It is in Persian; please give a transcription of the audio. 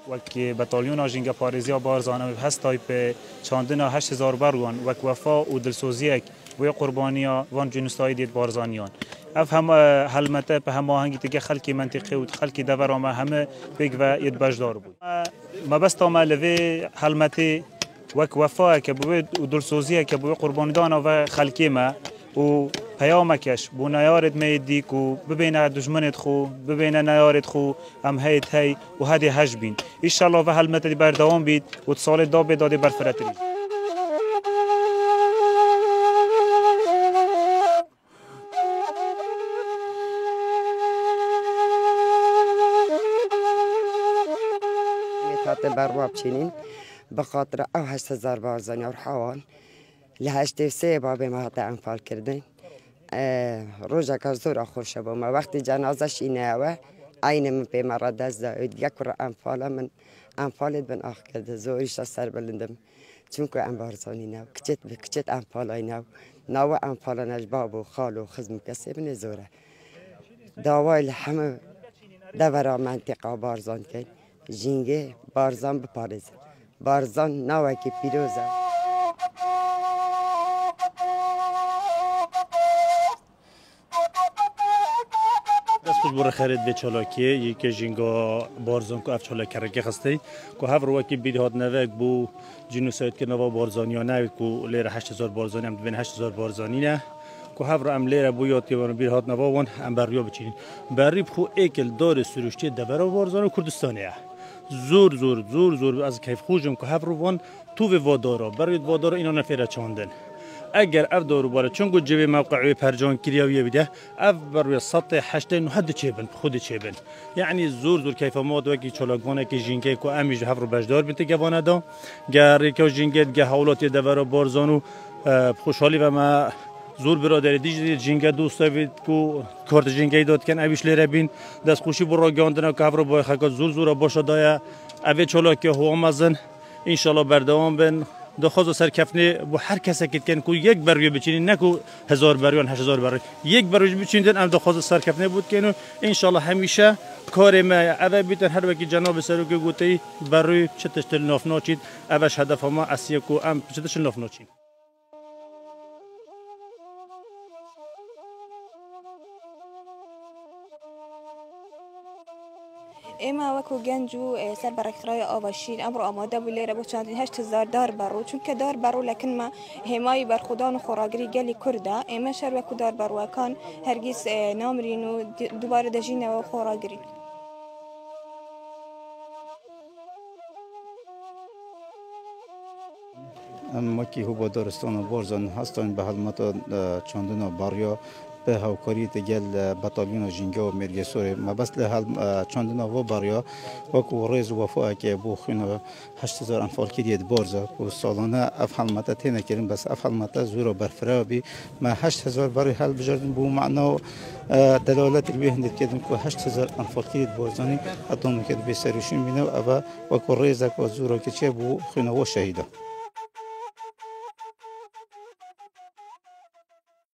وکی بتالیون آژینگ پارێزیا بارزانه هستای به چاندنا 8000 بروان وک وفا و دلسوزیک و قربانیا وان جنوسای دید بارزانیان اف هم حلمته به هم آهنگی دیگه خلکی منطقه و خلکی دورا ما همه بگ و ید بجدار بود ما بس تا لوی حلمته وک وفا که بود و دلسوزیه که بود قربانیان و خلکی ما و پیامکش بو نیارد میدی کو ببینه دشمنت خو ببینه نیارد خو ام هیت هی و هدی هج بین ان شاء الله و حلمت دی بردوام بید و سال دا به داده برفرتری میتات برواب چینین بخاطر او 8000 بارزانی اور حوال لهشت سه باب ما هات انفال کردن روزا که زور خوش بوم وقتی جنازش اینه و عین من به مرد از داید یک را انفال من انفالت بن آخ کرده زوریش سر بلندم چون که انبارزانی نو کچت انفالای نو انفال نجباب و خال و خزم کسی بن زوره داوای همه دورا منطقه بارزان کن جینگه بارزان بپارز بارزان نوه که پیروزه دست بر خرید به چالاکی یکی جنگا بارزان کو اف چالاکی رکی خسته کو هر روکی بیرهاد نوک بو جنوسایت که نوا بارزانیانه کو لیر 8000 بارزانی هم بین 8000 بارزانی نه کو هر ام لیر بو یاد که ون بیرهاد نوا ون ام بریا بچین بری خو اکل دار سروشتی دبر بارزان کردستانیه زور از کیف خوجم که هر روان تو و وادارا برید وادارا اینا نفره چاندن اگر اف دارو باره چون گو جوی موقعی پرجان کریاویه بیده اف بروی سطح 8 حد چیبن خود چیبن یعنی زور کیف ما دو کی چلاگوانه کی جینگه کو امیج هفر بجدار بیت گوانه دا گر کی جینگه گه حولات دورا بارزانو خوشحالی و ما زور برادر دیجی جینگه دوستا بید کو کارت جینگه داد کن اویش لیره بین دست خوشی برا گاندنا که هفر با خکا زور باشه دایا اوی چلاکی هو مزن ان شاء الله بردوام بن دخواست سرکفنی با هر کسی که کن کو یک بروی بچینین نکو 1000 بروی 8000 بروی یک بروی بچیندن ام دخواست سرکفنی بود که ان شاء الله همیشه کار ما اول بیتن هر وقتی جناب سروکی گوتی بروی چتشتل ناف ناچید اولش هدف ما اسیه کو ام چتشتل ناف ناچید اما وکو گنجو سر برخرای آواشین امر آماده بولی را بچاندین 8000 دار برو چون که دار برو لکن ما همایی بر خودان و خوراگری گلی کرده اما شر وکو دار برو کان هرگیز نامرین و دوباره دجین و خوراگری اما کی هو با دارستان و بارزان هستند به حلمت چاندنا باریا به هاوکاری تگل بتالیون جنگا و مرگسور ما بس له چاندنا و باریا و کو ریز وفا که بو خونه 8000 انفال کیدید بارزا کو سالانه اف حلمت تنه کردن بس اف حلمت زورا برفرابی ما 8000 باری حل بجردن بو معنا دلالت به هند کردن کو 8000 انفال کیدید بارزانی اتون که به سرشون بینه و کو ریز کو زورا که چه بو خونه و شهیدا